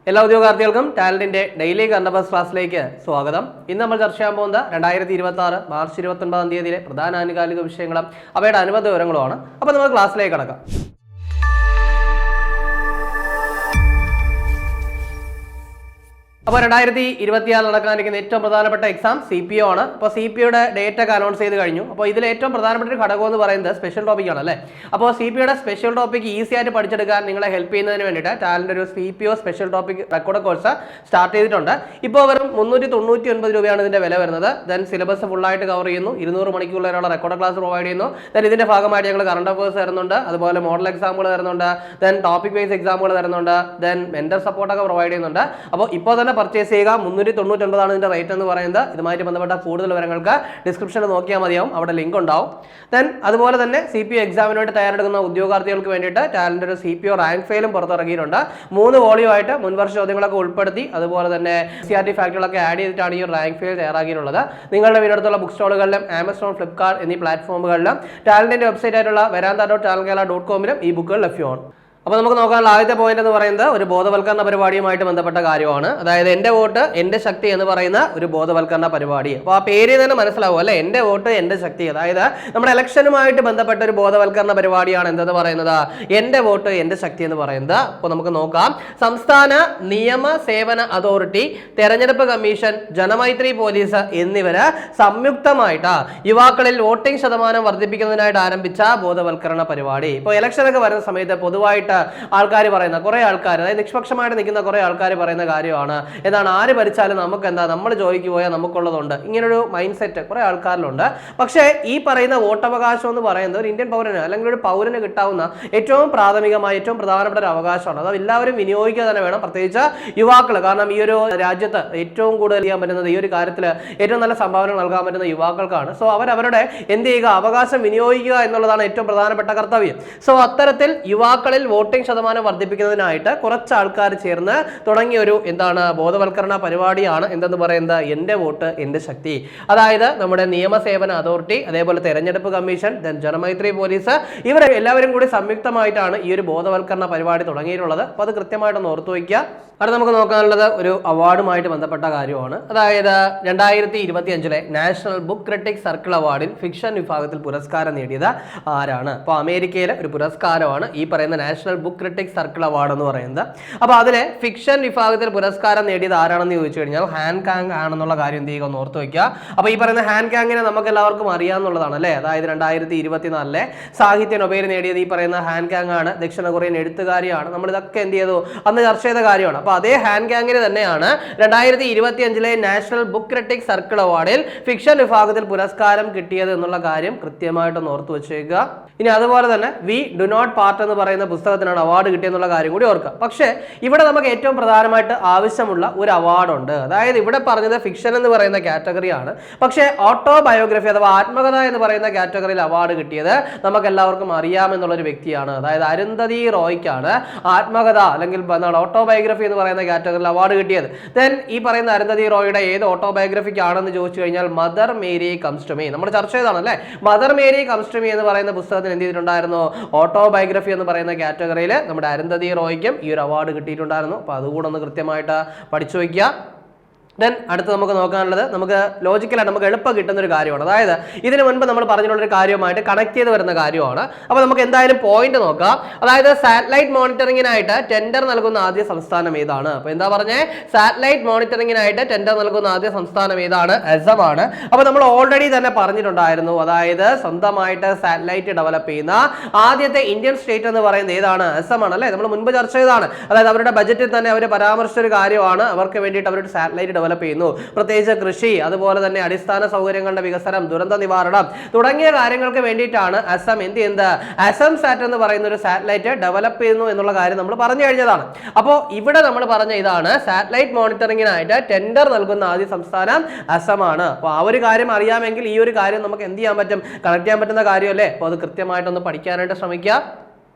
എല്ലാ ഉദ്യോഗാർത്ഥികൾക്കും ടാലന്റിന്റെ daily current affairs ക്ലാസ്സിലേക്ക് സ്വാഗതം. ഇന്ന് നമ്മൾ ചർച്ച ചെയ്യാൻ പോകുന്ന 2026 മാർച്ച് 29 തീയതിയിലെ പ്രധാന ആനുകാലിക വിഷയങ്ങളും അവയുടെ അനുബന്ധ വിവരങ്ങളുമാണ്. അപ്പോൾ നമ്മൾ ക്ലാസ്സിലേക്ക് കടക്കാം. അപ്പോൾ 2026 നടക്കാനിരിക്കുന്ന ഏറ്റവും പ്രധാനപ്പെട്ട എക്സാം CPO ആണ്. അപ്പോൾ CPOയുടെ ഡേറ്റ് ഒക്കെ അനൗൺസ് ചെയ്ത് കഴിഞ്ഞു. അപ്പോൾ ഇതിൽ ഏറ്റവും പ്രധാനപ്പെട്ട ഒരു ഘടകം എന്ന് പറയുന്നത് സ്പെഷ്യൽ ടോപ്പിക് ആണ് അല്ലേ. അപ്പോൾ CPOയുടെ സ്പെഷ്യൽ ടോപ്പിക് ഈസി ആയിട്ട് പഠിച്ചെടുക്കാൻ നിങ്ങളെ ഹെൽപ്പ് ചെയ്യുന്നതിന് വേണ്ടിയിട്ട് ടാലന്റ് ഒരു CPO special topic record course start ചെയ്തിട്ടുണ്ട്. ഇപ്പോൾ വെറും 399 രൂപയാണ് ഇതിന്റെ വില വരുന്നത്. ദെൻ സിലബസ് ഫുള്ളായിട്ട് കവർ ചെയ്യുന്നു. 200 മണിക്കൂറിലുള്ള റെക്കോർഡ് ക്ലാസ് പ്രൊവൈഡ് ചെയ്യുന്നു. ദെൻ ഇതിന്റെ ഭാഗമായിട്ട് ഞങ്ങൾ കറണ്ട് അഫയേഴ്സ് തരുന്നുണ്ട്, അതുപോലെ മോഡൽ എക്സാമുകൾ തരുന്നുണ്ട്, ദെൻ ടോപ്പിക് വൈസ് എക്സാമുകൾ തരുന്നുണ്ട്, ദെൻ മെന്റർ സപ്പോർട്ടൊക്കെ പ്രൊവൈഡ് ചെയ്യുന്നുണ്ട്. അപ്പോൾ ഇപ്പോൾ തന്നെ പർച്ചേസ് ചെയ്യുക. 399 ആണ് ഇതിന്റെ റേറ്റ് എന്ന് പറയുന്നത്. ഇതുമായിട്ട് ബന്ധപ്പെട്ട കൂടുതൽ വിവരങ്ങൾക്ക് ഡിസ്ക്രിപ്ഷനിൽ നോക്കിയാൽ മതിയാവും, അവിടെ ലിങ്ക് ഉണ്ടാവും. ദെൻ അതുപോലെ തന്നെ CPO എക്സാമിന് വേണ്ടി തയ്യാറെടുക്കുന്ന ഉദ്യോഗാർത്ഥികൾക്ക് വേണ്ടിയിട്ട് ടാലന്റ് ഒരു CPO റാങ്ക് ഫയലും പുറത്തിറങ്ങിയിട്ടുണ്ട്. 3 വോളിയം ആയിട്ട് മുൻവർഷ ചോദ്യങ്ങളൊക്കെ ഉൾപ്പെടുത്തി അതുപോലെ തന്നെ CRT ഫാക്ടറുകളൊക്കെ ആഡ് ചെയ്തിട്ടാണ് ഈ റാങ്ക് ഫയൽ തയ്യാറാക്കിയിട്ടുള്ളത്. നിങ്ങളുടെ വീടടുത്തുള്ള ബുക്ക് സ്റ്റോളുകളിലും ആമസോൺ, ഫ്ലിപ്കാർട്ട് എന്നീ പ്ലാറ്റ്ഫോമുകളിലും ടാലന്റിന്റെ വെബ്സൈറ്റ് ആയിട്ടുള്ള veranda.talentgala.com ഈ ബുക്കുകൾ ലഭ്യമാണ്. അപ്പോൾ നമുക്ക് നോക്കാനുള്ള ആദ്യത്തെ പോയിന്റ് എന്ന് പറയുന്നത് ഒരു ബോധവൽക്കരണ പരിപാടിയുമായിട്ട് ബന്ധപ്പെട്ട കാര്യമാണ്. അതായത് എൻ്റെ വോട്ട് എൻ്റെ ശക്തി എന്ന് പറയുന്ന ഒരു ബോധവൽക്കരണ പരിപാടി. അപ്പോൾ ആ പേര് തന്നെ മനസ്സിലാവും അല്ലേ, എൻ്റെ വോട്ട് എൻ്റെ ശക്തി. അതായത് നമ്മുടെ ഇലക്ഷനുമായിട്ട് ബന്ധപ്പെട്ട ഒരു ബോധവൽക്കരണ പരിപാടിയാണ് എന്തെന്ന് പറയുന്നത്, എൻ്റെ വോട്ട് എൻ്റെ ശക്തി എന്ന് പറയുന്നത്. അപ്പോൾ നമുക്ക് നോക്കാം. സംസ്ഥാന നിയമ സേവന അതോറിറ്റി, തെരഞ്ഞെടുപ്പ് കമ്മീഷൻ, ജനമൈത്രി പോലീസ് എന്നിവര് സംയുക്തമായിട്ട് യുവാക്കളിൽ വോട്ടിംഗ് ശതമാനം വർദ്ധിപ്പിക്കുന്നതിനായിട്ട് ആരംഭിച്ച ബോധവൽക്കരണ പരിപാടി. ഇപ്പോൾ ഇലക്ഷനൊക്കെ വരുന്ന സമയത്ത് പൊതുവായിട്ട് ആൾക്കാർ പറയുന്ന കുറെ ആൾക്കാർ, അതായത് നിഷ്പക്ഷമായിട്ട് നിൽക്കുന്ന കുറെ ആൾക്കാർ പറയുന്ന കാര്യമാണ്, എന്താണ് ആര് ഭരിച്ചാലും നമുക്ക് എന്താ, നമ്മൾ ജോലിക്ക് പോയാൽ നമുക്കുള്ളതുണ്ട്, ഇങ്ങനൊരു മൈൻഡ് സെറ്റ് കുറെ ആൾക്കാരിലുണ്ട്. പക്ഷേ ഈ പറയുന്ന വോട്ടവകാശം എന്ന് പറയുന്നത് ഒരു ഇന്ത്യൻ പൗരന് അല്ലെങ്കിൽ ഒരു പൗരന് കിട്ടാവുന്ന ഏറ്റവും പ്രാഥമികമായ ഏറ്റവും പ്രധാനപ്പെട്ട ഒരു അവകാശമാണ്. അത് എല്ലാവരും വിനിയോഗിക്കുക തന്നെ വേണം, പ്രത്യേകിച്ച് യുവാക്കൾ. കാരണം ഈ ഒരു രാജ്യത്ത് ഏറ്റവും കൂടുതൽ ചെയ്യാൻ പറ്റുന്നത്, ഈ ഒരു കാര്യത്തിൽ ഏറ്റവും നല്ല സംഭാവന നൽകാൻ പറ്റുന്ന യുവാക്കൾക്കാണ്. സോ അവരവരുടെ എന്ത് ചെയ്യുക, അവകാശം വിനിയോഗിക്കുക എന്നുള്ളതാണ് ഏറ്റവും പ്രധാനപ്പെട്ട കർത്തവ്യം. സോ അത്തരത്തിൽ യുവാക്കളിൽ വോട്ടിംഗ് ശതമാനം വർദ്ധിപ്പിക്കുന്നതിനായിട്ട് കുറച്ച് ആൾക്കാർ ചേർന്ന് തുടങ്ങിയ ഒരു എന്താണ് ബോധവൽക്കരണ പരിപാടിയാണ് എന്തെന്ന് പറയുന്നത് എൻ്റെ വോട്ട് എൻ്റെ ശക്തി. അതായത് നമ്മുടെ നിയമസേവന അതോറിറ്റി, അതേപോലെ തെരഞ്ഞെടുപ്പ് കമ്മീഷൻ, ജനമൈത്രി പോലീസ്, ഇവർ എല്ലാവരും കൂടി സംയുക്തമായിട്ടാണ് ഈ ഒരു ബോധവൽക്കരണ പരിപാടി തുടങ്ങിയിട്ടുള്ളത്. അപ്പോൾ അത് കൃത്യമായിട്ടൊന്ന് ഓർത്തു വയ്ക്കുക. അവിടെ നമുക്ക് നോക്കാനുള്ളത് ഒരു അവാർഡുമായിട്ട് ബന്ധപ്പെട്ട കാര്യമാണ്. അതായത് 2025 നാഷണൽ ബുക്ക് ക്രിട്ടിക് സർക്കിൾ അവാർഡിൽ ഫിക്ഷൻ വിഭാഗത്തിൽ പുരസ്കാരം നേടിയത് ആരാണ്? അപ്പോൾ അമേരിക്കയിലെ ഒരു പുരസ്കാരമാണ് ഈ പറയുന്ന National book critic Circle Award എന്ന് പറയുന്നത്. അപ്പോൾ അതിലെ ഫിക്ഷൻ വിഭാഗത്തിൽ പുരസ്കാരം നേടിയത് ആരാണെന്ന് ചോദിച്ചു കഴിഞ്ഞാൽ ഹാൻ കാങ് ആണെന്നുള്ള കാര്യം എന്ത് ചെയ്യുക, ഒന്ന് ഓർത്ത് വയ്ക്കുക. അപ്പോൾ ഈ പറയുന്ന ഹാൻ കാങ്ങിനെ നമുക്ക് എല്ലാവർക്കും അറിയാവുന്നതാണ് അല്ലേ. അതായത് 2024 സാഹിത്യ നൊബേൽ നേടിയത് ഈ പറയുന്ന ഹാൻ കാങ് ആണ്. ദക്ഷിണ കൊറിയൻ എഴുത്തുകാരിയാണ്. നമ്മൾ ഇതൊക്കെ എന്ത് ചെയ്തു, അന്ന് ചർച്ച ചെയ്ത കാര്യമാണ്. അപ്പോൾ അതേ ഹാൻ കാങ്ങിന് തന്നെയാണ് 2025 നാഷണൽ ബുക്ക് ക്രിട്ടിക് സർക്കിൾ അവാർഡിൽ ഫിക്ഷൻ വിഭാഗത്തിൽ പുരസ്കാരം കിട്ടിയത് എന്നുള്ള കാര്യം കൃത്യമായിട്ടൊന്ന് ഓർത്ത് വെച്ചേക്കുക. ഇനി അതുപോലെ തന്നെ വി ഡു നോട്ട് പാർട്ട് എന്ന് പറയുന്ന പുസ്തകത്തിനാണ് അവാർഡ് കിട്ടിയെന്നുള്ള കാര്യം കൂടി ഓർക്കുക. പക്ഷേ ഇവിടെ നമുക്ക് ഏറ്റവും പ്രധാനമായിട്ട് ആവശ്യമുള്ള ഒരു അവാർഡുണ്ട്. അതായത് ഇവിടെ പറഞ്ഞത് ഫിക്ഷൻ എന്ന് പറയുന്ന കാറ്റഗറിയാണ്. പക്ഷേ ഓട്ടോബയോഗ്രഫി അഥവാ ആത്മകഥ എന്ന് പറയുന്ന കാറ്റഗറിയിൽ അവാർഡ് കിട്ടിയത് നമുക്ക് എല്ലാവർക്കും അറിയാമെന്നുള്ളൊരു വ്യക്തിയാണ്. അതായത് അരുന്ധതി റോയ്ക്കാണ് ആത്മകഥ അല്ലെങ്കിൽ ഓട്ടോബയോഗ്രഫി എന്ന് പറയുന്ന കാറ്റഗറിയിൽ അവാർഡ് കിട്ടിയത്. ദെൻ ഈ പറയുന്ന അരുന്ധതി റോയുടെ ഏത് ഓട്ടോബയോഗ്രഫിക്ക് ആണെന്ന് ചോദിച്ചു കഴിഞ്ഞാൽ Mother Mary comes to me, നമ്മൾ ചർച്ച ചെയ്താണ് അല്ലേ. Mother Mary comes to me എന്ന് പറയുന്ന പുസ്തകത്തിന് എന്ത് ചെയ്തിട്ടുണ്ടായിരുന്നു, ഓട്ടോബയോഗ്രഫി എന്ന് പറയുന്ന കാറ്റഗറിയിൽ നമ്മുടെ അരുന്ധതി റോയ്ക്കും ഈ ഒരു അവാർഡ് കിട്ടിയിട്ടുണ്ടായിരുന്നു. അപ്പോൾ അതുകൂടെ ഒന്ന് കൃത്യമായിട്ട് പഠിച്ചു വയ്ക്കുക. ദെൻ അടുത്ത് നമുക്ക് നോക്കാനുള്ളത്, നമുക്ക് ലോജിക്കലായിട്ട് നമുക്ക് എളുപ്പം കിട്ടുന്ന ഒരു കാര്യമാണ്. അതായത് ഇതിനു മുൻപ് നമ്മൾ പറഞ്ഞിട്ടുള്ളൊരു കാര്യവുമായിട്ട് കണക്ട് ചെയ്ത് വരുന്ന കാര്യമാണ്. അപ്പോൾ നമുക്ക് എന്തായാലും പോയിന്റ് നോക്കാം. അതായത് സാറ്റലൈറ്റ് മോണിറ്ററിങ്ങിനായിട്ട് ടെൻഡർ നൽകുന്ന ആദ്യ സംസ്ഥാനം ഏതാണ്? അപ്പോൾ എന്താ പറഞ്ഞേ, സാറ്റലൈറ്റ് മോണിറ്ററിങ്ങിനായിട്ട് ടെൻഡർ നൽകുന്ന ആദ്യ സംസ്ഥാനം ഏതാണ്? അസം ആണ്. അപ്പോൾ നമ്മൾ ഓൾറെഡി തന്നെ പറഞ്ഞിട്ടുണ്ടായിരുന്നു, അതായത് സ്വന്തമായിട്ട് സാറ്റലൈറ്റ് ഡെവലപ്പ് ചെയ്യുന്ന ആദ്യത്തെ ഇന്ത്യൻ സ്റ്റേറ്റ് എന്ന് പറയുന്നത് ഏതാണ്? അസം ആണ് അല്ലേ. നമ്മൾ മുൻപ് ചർച്ച ചെയ്തതാണ്. അതായത് അവരുടെ ബജറ്റിൽ തന്നെ അവർ പരാമർശിച്ച ഒരു കാര്യമാണ്, അവർക്ക് വേണ്ടിയിട്ട് അവരുടെ സാറ്റലൈറ്റ് ഡെവലപ്പ് ചെയ്യുന്നു. പ്രത്യേകിച്ച് കൃഷി, അതുപോലെ തന്നെ അടിസ്ഥാന സൗകര്യങ്ങളുടെ വികസനം, ദുരന്ത നിവാരണം തുടങ്ങിയ കാര്യങ്ങൾക്ക് വേണ്ടിയിട്ടാണ് അസം എന്ത് ചെയ്യുന്നത്, അസം സാറ്റ് എന്ന് പറയുന്ന ഒരു സാറ്റലൈറ്റ് ഡെവലപ്പ് ചെയ്യുന്നു എന്നുള്ള കാര്യം നമ്മൾ പറഞ്ഞു കഴിഞ്ഞതാണ്. അപ്പോൾ ഇവിടെ നമ്മൾ പറഞ്ഞ ഇതാണ്, സാറ്റലൈറ്റ് മോണിറ്ററിങ്ങിനായിട്ട് ടെൻഡർ നൽകുന്ന ആദ്യ സംസ്ഥാനം അസമാണ്. അപ്പോൾ ആ ഒരു കാര്യം അറിയാമെങ്കിൽ ഈ ഒരു കാര്യം നമുക്ക് എന്ത് ചെയ്യാൻ പറ്റും, കണക്ട് ചെയ്യാൻ പറ്റുന്ന കാര്യമല്ലേ. അപ്പോൾ അത് കൃത്യമായിട്ടൊന്ന് പഠിക്കാനായിട്ട് ശ്രമിക്കുക.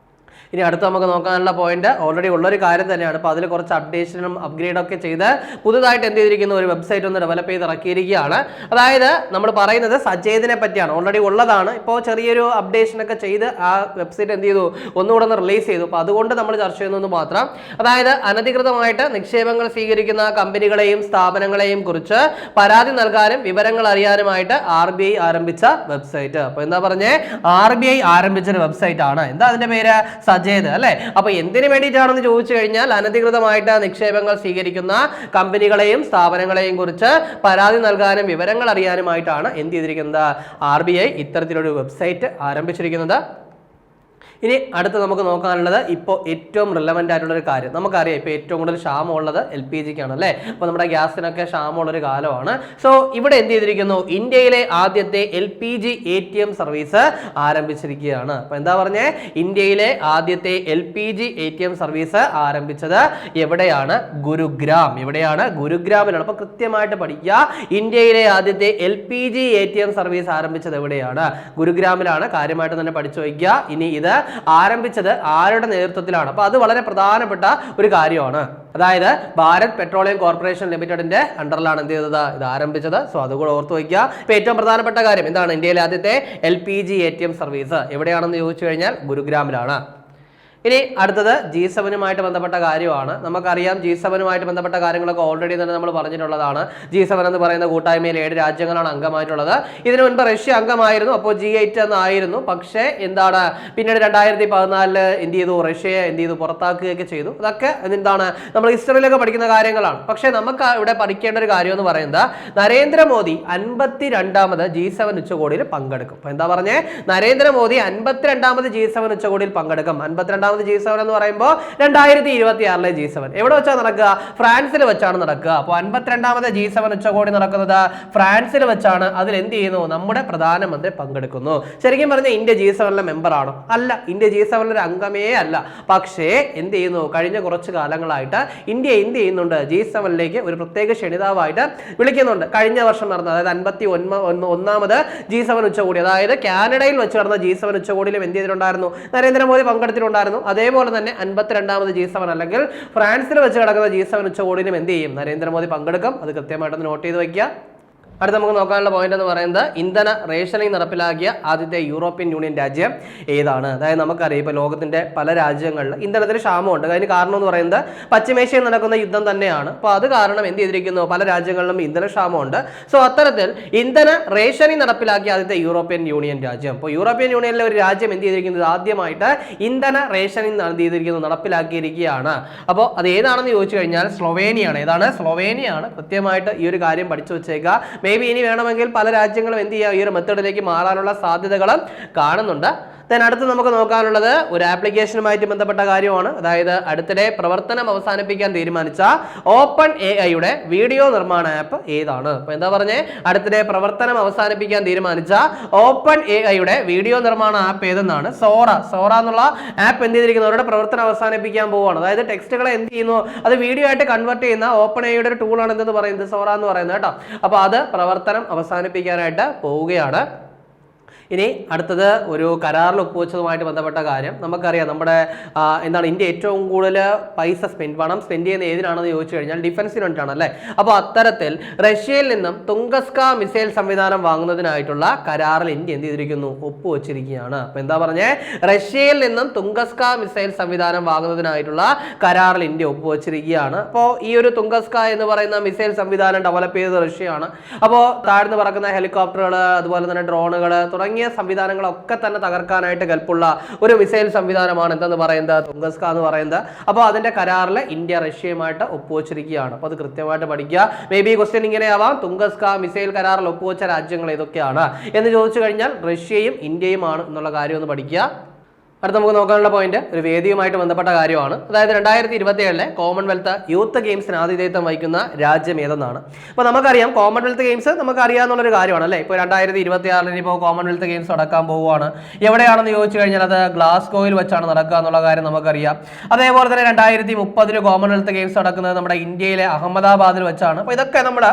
ഇനി അടുത്ത് നമുക്ക് നോക്കാനുള്ള പോയിന്റ് ഓൾറെഡി ഉള്ളൊരു കാര്യം തന്നെയാണ്. അപ്പോൾ അതിൽ കുറച്ച് അപ്ഡേഷനും അപ്ഗ്രേഡും ഒക്കെ ചെയ്ത് പുതുതായിട്ട് എന്ത് ചെയ്തിരിക്കുന്നു, ഒരു വെബ്സൈറ്റ് ഒന്ന് ഡെവലപ്പ് ചെയ്ത് ഇറക്കിയിരിക്കുകയാണ്. അതായത് നമ്മൾ പറയുന്നത് സജേദിനെ പറ്റിയാണ്, ഓൾറെഡി ഉള്ളതാണ്. ഇപ്പോൾ ചെറിയൊരു അപ്ഡേഷൻ ഒക്കെ ചെയ്ത് ആ വെബ്സൈറ്റ് എന്ത് ചെയ്തു, ഒന്നുകൂടെ ഒന്ന് റിലീസ് ചെയ്തു. അപ്പോൾ അതുകൊണ്ട് നമ്മൾ ചർച്ച ചെയ്യുന്നത് മാത്രം. അതായത് അനധികൃതമായിട്ട് നിക്ഷേപങ്ങൾ സ്വീകരിക്കുന്ന കമ്പനികളെയും സ്ഥാപനങ്ങളെയും കുറിച്ച് പരാതി നൽകാനും വിവരങ്ങൾ അറിയാനുമായിട്ട് RBI ആരംഭിച്ച വെബ്സൈറ്റ്. അപ്പോൾ എന്താ പറഞ്ഞേ, RBI ആരംഭിച്ച ഒരു വെബ്സൈറ്റ് ആണ്. എന്താ അതിന്റെ പേര്, സജേദ് അല്ലെ. അപ്പൊ എന്തിനു വേണ്ടിയിട്ടാണെന്ന് ചോദിച്ചു കഴിഞ്ഞാൽ അനധികൃതമായിട്ട് നിക്ഷേപങ്ങൾ സ്വീകരിക്കുന്ന കമ്പനികളെയും സ്ഥാപനങ്ങളെയും കുറിച്ച് പരാതി നൽകാനും വിവരങ്ങൾ അറിയാനുമായിട്ടാണ് എന്ത് ചെയ്തിരിക്കുന്നത്, RBI ഇത്തരത്തിലൊരു വെബ്സൈറ്റ് ആരംഭിച്ചിരിക്കുന്നത്. ഇനി അടുത്ത് നമുക്ക് നോക്കാനുള്ളത് ഇപ്പോൾ ഏറ്റവും റിലവൻ്റ് ആയിട്ടുള്ള ഒരു കാര്യം. നമുക്കറിയാം ഇപ്പോൾ ഏറ്റവും കൂടുതൽ ക്ഷാമമുള്ളത് LPGക്കാണ് അല്ലേ. അപ്പോൾ നമ്മുടെ ഗ്യാസിനൊക്കെ ക്ഷാമമുള്ളൊരു കാലമാണ്. സോ ഇവിടെ എന്ത് ചെയ്തിരിക്കുന്നു, ഇന്ത്യയിലെ ആദ്യത്തെ LPG ATM സർവീസ് ആരംഭിച്ചിരിക്കുകയാണ്. അപ്പോൾ എന്താ പറഞ്ഞേ, ഇന്ത്യയിലെ ആദ്യത്തെ LPG ATM സർവീസ് ആരംഭിച്ചത് എവിടെയാണ്, ഗുരുഗ്രാം. എവിടെയാണ്, ഗുരുഗ്രാമിലാണ്. അപ്പോൾ കൃത്യമായിട്ട് പഠിക്കുക, ഇന്ത്യയിലെ ആദ്യത്തെ LPG ATM സർവീസ് ആരംഭിച്ചത് എവിടെയാണ്, ഗുരുഗ്രാമിലാണ്. കാര്യമായിട്ട് തന്നെ പഠിച്ചു വയ്ക്കുക. ഇനി ഇത് ആരംഭിച്ചത് ആരുടെ നേതൃത്വത്തിലാണ്, അപ്പൊ അത് വളരെ പ്രധാനപ്പെട്ട ഒരു കാര്യമാണ്. അതായത് ഭാരത് പെട്രോളിയം കോർപ്പറേഷൻ ലിമിറ്റഡിന്റെ അണ്ടറിലാണ് എന്ത് ചെയ്തത്, ഇത് ആരംഭിച്ചത്. സോ അതുകൂടെ ഓർത്തു വയ്ക്കുക. ഇപ്പൊ ഏറ്റവും പ്രധാനപ്പെട്ട കാര്യം എന്താണ്, ഇന്ത്യയിലെ ആദ്യത്തെ LPG ATM സർവീസ് എവിടെയാണെന്ന് ചോദിച്ചു കഴിഞ്ഞാൽ ഗുരുഗ്രാമിലാണ്. ഇനി അടുത്തത് G7 ബന്ധപ്പെട്ട കാര്യമാണ്. നമുക്കറിയാം G7 ബന്ധപ്പെട്ട കാര്യങ്ങളൊക്കെ ഓൾറെഡി തന്നെ നമ്മൾ പറഞ്ഞിട്ടുള്ളതാണ്. G7 എന്ന് പറയുന്ന കൂട്ടായ്മയിൽ 7 രാജ്യങ്ങളാണ് അംഗമായിട്ടുള്ളത്. ഇതിനു മുൻപ് റഷ്യ അംഗമായിരുന്നു, അപ്പോൾ G8 എന്നായിരുന്നു. പക്ഷേ എന്താണ്, പിന്നീട് 2014 എന്ത് ചെയ്തു, റഷ്യയെ എന്ത് ചെയ്തു, പുറത്താക്കുകയൊക്കെ ചെയ്തു. അതൊക്കെ എന്താണ്, നമ്മൾ ഹിസ്റ്ററിയിലൊക്കെ പഠിക്കുന്ന കാര്യങ്ങളാണ്. പക്ഷേ നമുക്ക് ഇവിടെ പഠിക്കേണ്ട ഒരു കാര്യം എന്ന് പറയുന്നത്, നരേന്ദ്രമോദി 52ാമത് G7 ഉച്ചകോടിയിൽ പങ്കെടുക്കും. അപ്പോൾ എന്താ പറഞ്ഞേ, നരേന്ദ്രമോദി 52ാമത് G7 ഉച്ചകോടിയിൽ പങ്കെടുക്കും. 52ാമത് G7 എന്ന് പറയുമ്പോൾ 2026 G7 എവിടെ വെച്ചാണ് നടക്കുക, ഫ്രാൻസിൽ വെച്ചാണ് നടക്കുക. അപ്പോൾ 52ാമത് G7 ഉച്ചകോടി നടക്കുന്നത് ഫ്രാൻസിൽ വെച്ചാണ്. അതിൽ എന്ത് ചെയ്യുന്നു, നമ്മുടെ പ്രധാനമന്ത്രി പങ്കെടുക്കുന്നു. ശരിക്കും പറഞ്ഞാൽ ഇന്ത്യ G7 മെമ്പർ ആണോ, അല്ല. ഇന്ത്യ G7 ഒരു അംഗമേ അല്ല. പക്ഷേ എന്ത് ചെയ്യുന്നു, കഴിഞ്ഞ കുറച്ച് കാലങ്ങളായിട്ട് ഇന്ത്യ എന്ത് ചെയ്യുന്നുണ്ട്, G7 ഒരു പ്രത്യേക ക്ഷണിതാവായിട്ട് വിളിക്കുന്നുണ്ട്. കഴിഞ്ഞ വർഷം നടന്ന, അതായത് 51ാമത് G7 ഉച്ചകോടി, അതായത് കാനഡയിൽ വെച്ച് നടന്ന G7 ഉച്ചകോടിയിലും എന്ത് ചെയ്തിട്ടുണ്ടായിരുന്നു, നരേന്ദ്രമോദി പങ്കെടുത്തിട്ടുണ്ടായിരുന്നു. അതേപോലെ തന്നെ 52ാമത് G7 അല്ലെങ്കിൽ ഫ്രാൻസിൽ വെച്ച് നടക്കുന്ന G7 ഉച്ചകോടിയിലും എന്ത് ചെയ്യും, നരേന്ദ്രമോദി പങ്കെടുക്കും. അത് കൃത്യമായിട്ടൊന്ന് നോട്ട് ചെയ്ത് വയ്ക്കുക. അടുത്ത നമുക്ക് നോക്കാനുള്ള പോയിന്റ് എന്ന് പറയുന്നത്, ഇന്ധന റേഷനിങ് നടപ്പിലാക്കിയ ആദ്യത്തെ യൂറോപ്യൻ യൂണിയൻ രാജ്യം ഏതാണ്. അതായത് നമുക്കറിയാം ഇപ്പോൾ ലോകത്തിന്റെ പല രാജ്യങ്ങളിൽ ഇന്ധനത്തിന് ക്ഷാമമുണ്ട്. അതിന് കാരണം എന്ന് പറയുന്നത് പശ്ചിമേഷ്യയിൽ നടക്കുന്ന യുദ്ധം തന്നെയാണ്. അപ്പോൾ അത് കാരണം എന്ത് ചെയ്തിരിക്കുന്നു, പല രാജ്യങ്ങളിലും ഇന്ധന ക്ഷാമമുണ്ട്. സോ അത്തരത്തിൽ ഇന്ധന റേഷനിങ് നടപ്പിലാക്കിയ ആദ്യത്തെ യൂറോപ്യൻ യൂണിയൻ രാജ്യം. അപ്പോൾ യൂറോപ്യൻ യൂണിയനിലെ ഒരു രാജ്യം എന്ത് ചെയ്തിരിക്കുന്നത്, ആദ്യമായിട്ട് ഇന്ധന റേഷനിങ് നടപ്പിലാക്കിയിരിക്കുകയാണ്. അപ്പോൾ അത് ഏതാണെന്ന് ചോദിച്ചു കഴിഞ്ഞാൽ സ്ലൊവേനിയാണ്. ഏതാണ്, സ്ലൊവേനിയാണ്. കൃത്യമായിട്ട് ഈ ഒരു കാര്യം പഠിച്ചു വെച്ചേക്കുക. മേബി ഇനി വേണമെങ്കിൽ പല രാജ്യങ്ങളും എന്ത് ചെയ്യുക, ഈ ഒരു മെത്തേഡിലേക്ക് മാറാനുള്ള സാധ്യതകളും കാണുന്നുണ്ട്. അടുത്ത് നമുക്ക് നോക്കാനുള്ളത് ഒരു ആപ്ലിക്കേഷനുമായിട്ട് ബന്ധപ്പെട്ട കാര്യമാണ്. അതായത് അടുത്തിടെ പ്രവർത്തനം അവസാനിപ്പിക്കാൻ തീരുമാനിച്ച OpenAIയുടെ വീഡിയോ നിർമ്മാണ ആപ്പ് ഏതാണ്. അപ്പൊ എന്താ പറഞ്ഞേ, അടുത്തിടെ പ്രവർത്തനം അവസാനിപ്പിക്കാൻ തീരുമാനിച്ച OpenAIയുടെ വീഡിയോ നിർമ്മാണ ആപ്പ് ഏതെന്നാണ്. സോറ എന്നുള്ള ആപ്പ് എന്ത് ചെയ്തിരിക്കുന്നു, അവരുടെ പ്രവർത്തനം അവസാനിപ്പിക്കാൻ പോവുകയാണ്. അതായത് ടെക്സ്റ്റുകളെ എന്ത് ചെയ്യുന്നു, അത് വീഡിയോ ആയിട്ട് കൺവേർട്ട് ചെയ്യുന്ന OpenAIയുടെ ഒരു ടൂളാണ് എന്തെന്ന് പറയുന്നത്, സോറ എന്ന് പറയുന്നത് കേട്ടോ. അപ്പൊ അത് പ്രവർത്തനം അവസാനിപ്പിക്കാനായിട്ട് പോവുകയാണ്. ഇനി അടുത്തത് ഒരു കരാറിൽ ഒപ്പുവെച്ചതുമായിട്ട് ബന്ധപ്പെട്ട കാര്യം. നമുക്കറിയാം നമ്മുടെ എന്താണ്, ഇന്ത്യ ഏറ്റവും കൂടുതൽ പണം സ്പെൻഡ് ചെയ്യുന്ന ഏതിനാണെന്ന് ചോദിച്ചു കഴിഞ്ഞാൽ ഡിഫൻസിന് വേണ്ടിയിട്ടാണ് അല്ലേ. അപ്പോൾ അത്തരത്തിൽ റഷ്യയിൽ നിന്നും തുംഗസ്ക മിസൈൽ സംവിധാനം വാങ്ങുന്നതിനായിട്ടുള്ള കരാറിൽ ഇന്ത്യ എന്ത് ചെയ്തിരിക്കുന്നു, ഒപ്പുവെച്ചിരിക്കുകയാണ്. അപ്പോൾ എന്താ പറഞ്ഞേ, റഷ്യയിൽ നിന്നും തുംഗസ്ക മിസൈൽ സംവിധാനം വാങ്ങുന്നതിനായിട്ടുള്ള കരാറിൽ ഇന്ത്യ ഒപ്പുവെച്ചിരിക്കുകയാണ്. അപ്പോൾ ഈ ഒരു തുംഗസ്ക എന്ന് പറയുന്ന മിസൈൽ സംവിധാനം ഡെവലപ്പ് ചെയ്തത് റഷ്യയാണ്. അപ്പോൾ താഴ്ന്നു പറക്കുന്ന ഹെലികോപ്റ്ററുകൾ, അതുപോലെ തന്നെ ഡ്രോണുകൾ തുടങ്ങിയ സംവിധാനങ്ങളൊക്കെ തന്നെ തകർക്കാനായിട്ട് കൽപ്പുള്ള ഒരു മിസൈൽ സംവിധാനമാണ് എന്തെന്ന് പറയുന്നത്, തുംഗസ്ക എന്ന് പറയുന്നത്. അപ്പോൾ അതിന്റെ കരാറിൽ ഇന്ത്യ റഷ്യയുമായിട്ട് ഒപ്പുവെച്ചിരിക്കുകയാണ്. അപ്പോൾ അത് കൃത്യമായിട്ട് പഠിക്കുക. May be question ഇങ്ങനെയാവാം, Tunguska missile കരാറിൽ ഒപ്പുവെച്ച രാജ്യങ്ങൾ ഏതൊക്കെയാണ് എന്ന് ചോദിച്ചു കഴിഞ്ഞാൽ റഷ്യയും ഇന്ത്യയുമാണ് എന്നുള്ള കാര്യം ഒന്ന് പഠിക്കുക. അടുത്ത നമുക്ക് നോക്കാനുള്ള പോയിന്റ് ഒരു വേദിയുമായിട്ട് ബന്ധപ്പെട്ട കാര്യമാണ്. അതായത് 2027 കോമൺവെൽത്ത് യൂത്ത് ഗെയിംസിന് ആതിഥേയത്വം വഹിക്കുന്ന രാജ്യം ഏതെന്നാണ്. അപ്പോൾ നമുക്കറിയാം കോമൺവെൽത്ത് ഗെയിംസ് നമുക്ക് അറിയാവുന്നൊരു കാര്യമാണ് അല്ലേ. ഇപ്പോൾ 2026 ഇപ്പോൾ കോമൺവെൽത്ത് ഗെയിംസ് നടക്കാൻ പോവുകയാണ്. എവിടെയാണെന്ന് ചോദിച്ചു കഴിഞ്ഞാൽ അത് ഗ്ലാസ്ഗോയിൽ വെച്ചാണ് നടക്കുക എന്നുള്ള കാര്യം നമുക്കറിയാം. അതേപോലെ തന്നെ 2030 കോമൺവെൽത്ത് ഗെയിംസ് നടക്കുന്നത് നമ്മുടെ ഇന്ത്യയിലെ അഹമ്മദാബാദിൽ വെച്ചാണ്. അപ്പോൾ ഇതൊക്കെ നമ്മൾ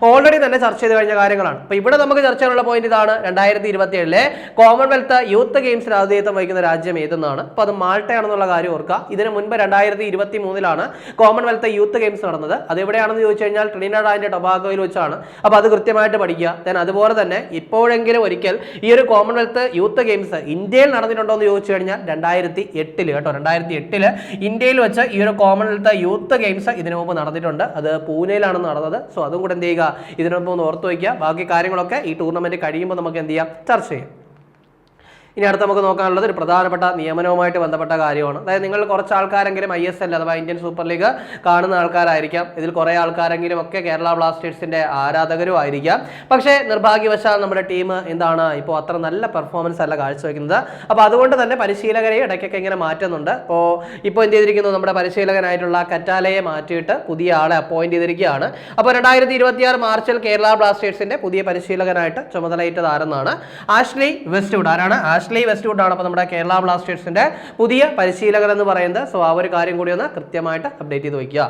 ഓൾറെഡി തന്നെ ചർച്ച ചെയ്ത് കഴിഞ്ഞ കാര്യങ്ങളാണ്. അപ്പോൾ ഇവിടെ നമുക്ക് ചർച്ച ചെയ്യാനുള്ള പോയിന്റ് ഇതാണ്, 2027 കോമൺവെൽത്ത് യൂത്ത് ഗെയിംസിന് ആതിഥേയത്വം വഹിക്കുന്ന രാജ്യം ഏതെന്നാണ്. അപ്പോൾ അത് മാൾട്ടയാണെന്നുള്ള കാര്യം ഓർക്കുക. ഇതിന് മുൻപ് 2023 കോമൺവെൽത്ത് യൂത്ത് ഗെയിംസ് നടന്നത്. അതെവിടെയാണെന്ന് ചോദിച്ചു കഴിഞ്ഞാൽ ട്രിനിഡാഡ് ആൻഡ് ടൊബാഗോയിൽ വെച്ചാണ്. അപ്പോൾ അത് കൃത്യമായിട്ട് പഠിക്കുക. ദെൻ അതുപോലെ തന്നെ ഇപ്പോഴെങ്കിലും ഒരിക്കൽ ഈ ഒരു കോമൺവെൽത്ത് യൂത്ത് ഗെയിംസ് ഇന്ത്യയിൽ നടന്നിട്ടുണ്ടോ എന്ന് ചോദിച്ചു കഴിഞ്ഞാൽ 2008 കേട്ടോ, 2008 ഇന്ത്യയിൽ വെച്ച് ഈ ഒരു കോമൺവെൽത്ത് യൂത്ത് ഗെയിംസ് ഇതിനു മുമ്പ് നടന്നിട്ടുണ്ട്. അത് പൂനെയിലാണ് നടന്നത്. സോ അതും കൂടെ എന്ത് ചെയ്യുക, ഇതിനൊപ്പം ഒന്ന് ഓർത്ത് വയ്ക്കുക. ബാക്കി കാര്യങ്ങളൊക്കെ ഈ ടൂർണമെന്റ് കഴിയുമ്പോൾ നമുക്ക് എന്ത് ചെയ്യാം, ചർച്ച ചെയ്യാം. ഇനി അടുത്ത് നമുക്ക് നോക്കാനുള്ളത് ഒരു പ്രധാനപ്പെട്ട നിയമനവുമായിട്ട് ബന്ധപ്പെട്ട കാര്യമാണ്. അതായത് നിങ്ങൾ കുറച്ച് ആൾക്കാരെങ്കിലും ISL അഥവാ ഇന്ത്യൻ സൂപ്പർ ലീഗ് കാണുന്ന ആൾക്കാരായിരിക്കാം. ഇതിൽ കുറേ ആൾക്കാരെങ്കിലും ഒക്കെ കേരള ബ്ലാസ്റ്റേഴ്സിന്റെ ആരാധകരും ആയിരിക്കാം. പക്ഷേ നിർഭാഗ്യവശാൽ നമ്മുടെ ടീം എന്താണ് ഇപ്പോൾ അത്ര നല്ല പെർഫോമൻസ് അല്ല കാഴ്ചവെക്കുന്നത്. അപ്പോൾ അതുകൊണ്ട് തന്നെ പരിശീലകരെ ഇടയ്ക്കൊക്കെ ഇങ്ങനെ മാറ്റുന്നുണ്ട്. ഇപ്പോൾ എന്ത് ചെയ്തിരിക്കുന്നു, നമ്മുടെ പരിശീലകനായിട്ടുള്ള കറ്റാലയെ മാറ്റിയിട്ട് പുതിയ ആളെ അപ്പോയിന്റ് ചെയ്തിരിക്കുകയാണ്. അപ്പോൾ 2026 മാർച്ചിൽ കേരള ബ്ലാസ്റ്റേഴ്സിന്റെ പുതിയ പരിശീലകനായിട്ട് ചുമതലയേറ്റത് ആരെന്നാണ്? Ashley Westwood. ആരാണ്? ആഷ്ലി വെസ്റ്റ്വുഡ് ആണ് അപ്പോൾ നമ്മുടെ കേരള ബ്ലാസ്റ്റേഴ്സിന്റെ പുതിയ പരിശീലകൻ എന്ന് പറയുന്നത്. സോ ആ ഒരു കാര്യം കൂടി ഒന്ന് കൃത്യമായിട്ട് അപ്ഡേറ്റ് ചെയ്ത് വയ്ക്കുക.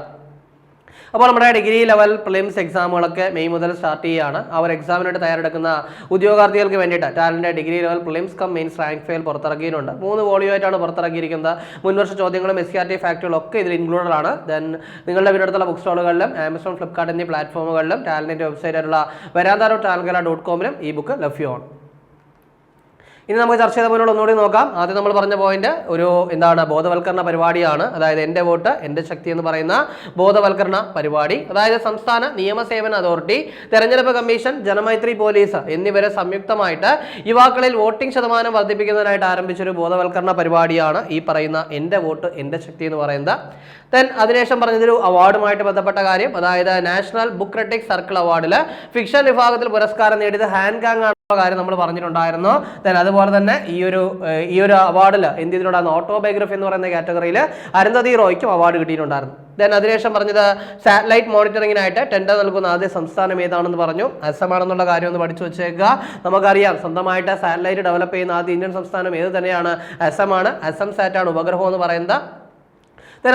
അപ്പോൾ നമ്മുടെ ഡിഗ്രി ലെവൽ പ്രിലിംസ് എക്സാമുകളൊക്കെ മെയ് മുതൽ സ്റ്റാർട്ട് ചെയ്യുകയാണ്. ആ ഒരു എക്സാമിനായിട്ട് തയ്യാറെടുക്കുന്ന ഉദ്യോഗാർത്ഥികൾക്ക് വേണ്ടിയിട്ട് talent degree level prelims come mains rank file പുറത്തിറക്കിയിട്ടുണ്ട്. 3 വോളിയോ ആയിട്ടാണ് പുറത്തിറക്കിയിരിക്കുന്നത്. മുൻവർഷ ചോദ്യങ്ങളും SCRT ഫാക്റ്റുകളും ഒക്കെ ഇതിൽ ഇൻക്ലൂഡഡ് ആണ്. ദെൻ നിങ്ങളുടെ വീടടുത്തുള്ള ബുക്ക് സ്റ്റോളുകളിലും ആമസോൺ, ഫ്ലിപ്കാർട്ട് എന്നീ പ്ലാറ്റ്ഫോമുകളിലും ടാലന്റിന്റെ വെബ്സൈറ്റ് ആയിട്ടുള്ള verandarottalgala.com ഈ ബുക്ക് ലഭ്യമാണ്. ഇനി നമുക്ക് ചർച്ച ചെയ്ത പോലുള്ള ഒന്നുകൂടി നോക്കാം. ആദ്യം നമ്മൾ പറഞ്ഞ പോയിന്റ് ഒരു ബോധവൽക്കരണ പരിപാടിയാണ്. അതായത് എൻ്റെ വോട്ട് എൻ്റെ ശക്തി എന്ന് പറയുന്ന ബോധവൽക്കരണ പരിപാടി. അതായത് സംസ്ഥാന നിയമസേവന അതോറിറ്റി, തെരഞ്ഞെടുപ്പ് കമ്മീഷൻ, ജനമൈത്രി പോലീസ് എന്നിവരെ സംയുക്തമായിട്ട് യുവാക്കളിൽ വോട്ടിംഗ് ശതമാനം വർദ്ധിപ്പിക്കുന്നതിനായിട്ട് ആരംഭിച്ചൊരു ബോധവൽക്കരണ പരിപാടിയാണ് ഈ പറയുന്ന എൻ്റെ വോട്ട് എൻ്റെ ശക്തി എന്ന് പറയുന്നത്. ദെൻ അതിനുശേഷം പറഞ്ഞതൊരു അവാർഡുമായിട്ട് ബന്ധപ്പെട്ട കാര്യം. അതായത് നാഷണൽ ബുക്ക് ക്രിട്ടിക് സർക്കിൾ അവാർഡിൽ ഫിക്ഷൻ വിഭാഗത്തിൽ പുരസ്കാരം നേടിയത് ഹാൻഗാങ് ആണ് കാര്യം നമ്മൾ പറഞ്ഞിട്ടുണ്ടായിരുന്നു. ദെൻ അതുപോലെ തന്നെ ഈ ഒരു അവാർഡിൽ എന്ത് ചെയ്തിട്ടുണ്ടായിരുന്നു, ഓട്ടോബയോഗ്രഫി എന്ന് പറയുന്ന കാറ്റഗറിയിൽ അരുന്ധതി റോയ്ക്കും അവാർഡ് കിട്ടിയിട്ടുണ്ടായിരുന്നു. ദെൻ അതിനുശേഷം പറഞ്ഞത് സാറ്റലൈറ്റ് മോണിറ്ററിങ്ങിനായിട്ട് ടെൻഡർ നൽകുന്ന ആദ്യ സംസ്ഥാനം ഏതാണെന്ന് പറഞ്ഞു. അസം ആണെന്നുള്ള കാര്യം ഒന്ന് പഠിച്ചു വെച്ചേക്കുക. നമുക്കറിയാം സ്വന്തമായിട്ട് സാറ്റലൈറ്റ് ഡെവലപ്പ് ചെയ്യുന്ന ആദ്യ ഇന്ത്യൻ സംസ്ഥാനം ഏത് തന്നെയാണ്? അസമാണ്. അസം സാറ്റാണ് ഉപഗ്രഹം എന്ന് പറയുന്നത്.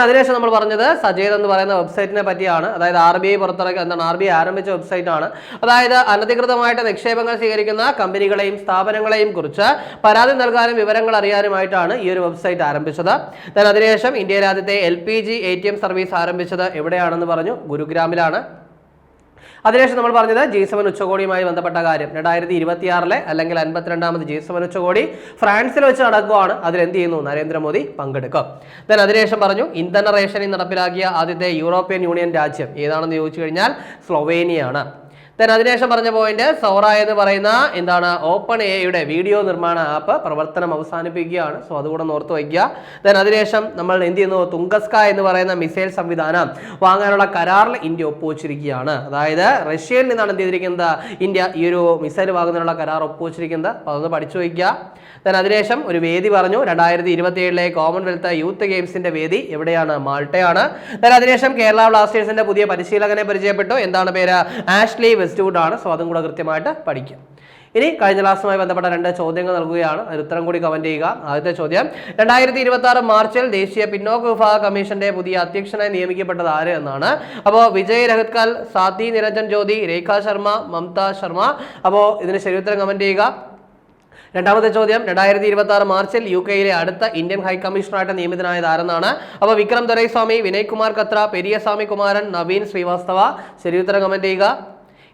അതിനുശേഷം നമ്മൾ പറഞ്ഞത് സജേത് എന്ന് പറയുന്ന വെബ്സൈറ്റിനെ പറ്റിയാണ്. അതായത് RBI പുറത്തിറക്കുക RBI ആരംഭിച്ച വെബ്സൈറ്റ് ആണ്. അതായത് അനധികൃതമായിട്ട് നിക്ഷേപങ്ങൾ സ്വീകരിക്കുന്ന കമ്പനികളെയും സ്ഥാപനങ്ങളെയും കുറിച്ച് പരാതി നൽകാനും വിവരങ്ങൾ അറിയാനുമായിട്ടാണ് ഈ ഒരു വെബ്സൈറ്റ് ആരംഭിച്ചത്. അതിനുശേഷം ഇന്ത്യയിലെ ആദ്യത്തെ LPG ATM സർവീസ് ആരംഭിച്ചത് എവിടെയാണെന്ന് പറഞ്ഞു? ഗുരുഗ്രാമിലാണ്. അതിനുശേഷം നമ്മൾ പറഞ്ഞത് G7 ഉച്ചകോടിയുമായി ബന്ധപ്പെട്ട കാര്യം. 2026 അല്ലെങ്കിൽ 52ാമത് G7 ഉച്ചകോടി ഫ്രാൻസിൽ വെച്ച് നടക്കുകയാണ്. അതിൽ എന്ത് ചെയ്യുന്നു? നരേന്ദ്രമോദി പങ്കെടുക്കും. അതിനുശേഷം പറഞ്ഞു ഇന്ധന റേഷനിങ് നടപ്പിലാക്കിയ ആദ്യത്തെ യൂറോപ്യൻ യൂണിയൻ രാജ്യം ഏതാണെന്ന് ചോദിച്ചു കഴിഞ്ഞാൽ സ്ലൊവേനിയാണ്. അതിനുശേഷം പറഞ്ഞ പോയിന്റ് സൗറ എന്ന് പറയുന്ന ഓപ്പൺ എയുടെ വീഡിയോ നിർമ്മാണ ആപ്പ് പ്രവർത്തനം അവസാനിപ്പിക്കുകയാണ്. സോ അതുകൂടെ ഓർത്ത് വയ്ക്കുക. അതിനുശേഷം നമ്മൾ എന്ത് ചെയ്യുന്നു? തുങ്കസ്ക എന്ന് പറയുന്ന മിസൈൽ സംവിധാനം വാങ്ങാനുള്ള കരാറിൽ ഇന്ത്യ ഒപ്പുവെച്ചിരിക്കുകയാണ്. അതായത് റഷ്യയിൽ നിന്നാണ് എന്ത് ചെയ്തിരിക്കുന്നത്? ഇന്ത്യ ഈ ഒരു മിസൈൽ വാങ്ങുന്നതിനുള്ള കരാർ ഒപ്പുവെച്ചിരിക്കുന്നത്. അപ്പോൾ അതൊന്ന് പഠിച്ചു വയ്ക്കുക. അതിനുശേഷം ഒരു വേദി പറഞ്ഞു. 2027 കോമൺവെൽത്ത് യൂത്ത് ഗെയിംസിന്റെ വേദി എവിടെയാണ്? മാൾട്ടയാണ്. അതിനുശേഷം കേരള ബ്ലാസ്റ്റേഴ്സിന്റെ പുതിയ പരിശീലകനെ പരിചയപ്പെട്ടു. എന്താണ് പേര്? ആഷ്ലി വെസ്റ്റ്വുഡ് ആണ്. സോ അതും കൂടെ കൃത്യമായിട്ട് പഠിക്കുക. ഇനി കഴിഞ്ഞ ക്ലാസ്സുമായി ബന്ധപ്പെട്ട 2 ചോദ്യങ്ങൾ നൽകുകയാണ്. അതിന് ഉത്തരം കൂടി കമന്റ് ചെയ്യുക. ആദ്യത്തെ ചോദ്യം, 2026 മാർച്ചിൽ ദേശീയ പിന്നോക്ക വിഭാഗ കമ്മീഷന്റെ പുതിയ അധ്യക്ഷനായി നിയമിക്കപ്പെട്ടത് ആര് എന്നാണ്. അപ്പോൾ വിജയ് രഹത്കൽ, സാധ്വി നിരഞ്ജൻ ജ്യോതി, രേഖ ശർമ്മ, മമത ശർമ്മ. അപ്പോൾ ഇതിന് ശരി ഉത്തരം കമന്റ് ചെയ്യുക. രണ്ടാമത്തെ ചോദ്യം, 2026 മാർച്ചിൽ UK-യിലെ അടുത്ത ഇന്ത്യൻ ഹൈക്കമ്മീഷണറായിട്ട് നിയമിതനായത് ആരെന്നാണ്. അപ്പോൾ വിക്രം ദൊരൈസ്വാമി, വിനയ് കുമാർ കത്ര, പെരിയസ്വാമി കുമാരൻ, നവീൻ ശ്രീവാസ്തവ. ശരി ഉത്തരം കമന്റ് ചെയ്യുക.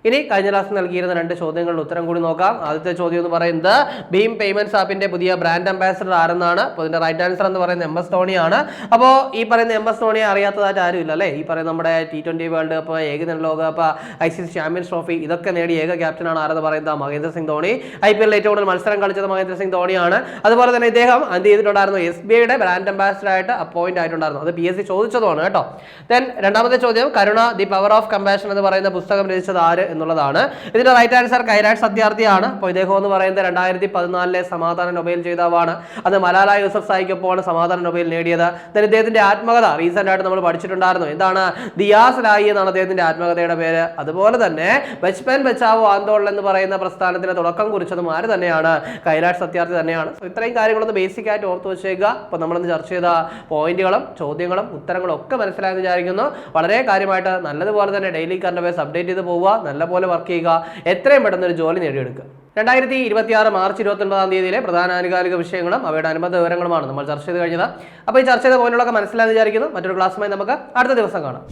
ഇനി കഴിഞ്ഞ ക്ലാസ് നൽകിയിരുന്ന 2 ചോദ്യങ്ങളുടെ ഉത്തരം കൂടി നോക്കാം. ആദ്യത്തെ ചോദ്യം എന്ന് പറയുന്നത് ഭീം പേയ്മെന്റ്സ് ആപ്പിന്റെ പുതിയ ബ്രാൻഡ് അംബാസിഡർ ആരെന്നാണ്. അപ്പോൾ ഇതിന്റെ റൈറ്റ് ആൻസർ എന്ന് പറയുന്നത് MS ധോണിയാണ്. അപ്പോൾ ഈ പറയുന്ന MS ധോണിയെ അറിയാത്തതായിട്ട് ആരും ഇല്ല അല്ലേ. ഈ പറയുന്ന നമ്മുടെ T20 വേൾഡ് കപ്പ്, ഏകദിന ലോകകപ്പ്, ICC ചാമ്പ്യൻസ് ട്രോഫി ഇതൊക്കെ നേടിയ ഏക ക്യാപ്റ്റനാണ് ആരെന്ന് പറയുന്നത്? മഹേന്ദ്ര സിംഗ് ധോണി. IPL ഏറ്റവും കൂടുതൽ മത്സരം കളിച്ചത് മഹേന്ദ്ര സിംഗ് ധോണിയാണ്. അതുപോലെ തന്നെ ഇദ്ദേഹം എന്ത് ചെയ്തിട്ടുണ്ടായിരുന്നു? SBIയുടെ ബ്രാൻഡ് അംബാസിഡർ ആയിട്ട് അപ്പോയിന്റ് ആയിട്ടുണ്ടായിരുന്നു. അത് PSC ചോദിച്ചതുമാണ് കേട്ടോ. രണ്ടാമത്തെ ചോദ്യം, കരുണ ദി പവർ ഓഫ് കമ്പാഷൻ എന്ന് പറയുന്ന പുസ്തകം രചിച്ചത് ആര് എന്നുള്ളതാണ്. ഇതിന്റെ റൈറ്റ് ആൻസർ കൈലാഷ് സത്യാർത്ഥിയാണ്. അപ്പോൾ ഇദ്ദേഹം എന്ന് പറയുന്നത് 2014 സമാധാന നൊബേൽ ജേതാവാണ്. അത് മലാല യൂസഫ്സായിക്കൊപ്പമാണ് സമാധാന നൊബേൽ നേടിയത്. ഇദ്ദേഹത്തിന്റെ ആത്മകഥ റീസെന്റ് ആയിട്ട് നമ്മൾ പഠിച്ചിട്ടുണ്ടായിരുന്നു. എന്താണ്? ദിയാസ് ലായി എന്നാണ് അദ്ദേഹത്തിന്റെ ആത്മകഥയുടെ പേര്. അതുപോലെ തന്നെ ബച്പൻ ബച്ചാവോ ആന്തോളൻ എന്ന് പറയുന്ന പ്രസ്ഥാനത്തിന് തുടക്കം കുറിച്ചതും ആര് തന്നെയാണ്? കൈലാഷ് സത്യാർത്ഥി തന്നെയാണ്. ഇത്രയും കാര്യങ്ങളൊന്ന് ബേസിക് ആയിട്ട് ഓർത്ത് വെച്ചേക്കുക. അപ്പോൾ നമ്മളിന്ന് ചർച്ച ചെയ്ത പോയിന്റുകളും ചോദ്യങ്ങളും ഉത്തരങ്ങളും ഒക്കെ മനസ്സിലായെന്ന് വിചാരിക്കുന്നു. വളരെ കാര്യമായിട്ട് നല്ലതുപോലെ തന്നെ ഡെയിലി കറണ്ട് അഫയേഴ്സ് അപ്ഡേറ്റ് ചെയ്ത് പോവുക. നല്ലപോലെ വർക്ക് ചെയ്യുക. എത്രയും പെട്ടെന്ന് ഒരു ജോലി നേടിയെടുക്കുക. 2026 മാർച്ച് 29 തീയതിയിലെ പ്രധാന ആനുകാലിക വിഷയങ്ങളും അവയുടെ അനുബന്ധ വിവരങ്ങളുമാണ് നമ്മൾ ചർച്ച ചെയ്ത് കഴിഞ്ഞത്. അപ്പോൾ ഈ ചർച്ച ചെയ്ത പോയിന്റുകളൊക്കെ മനസ്സിലായെന്ന് വിചാരിക്കുന്നു. മറ്റൊരു ക്ലാസ്സുമായി നമുക്ക് അടുത്ത ദിവസം കാണാം.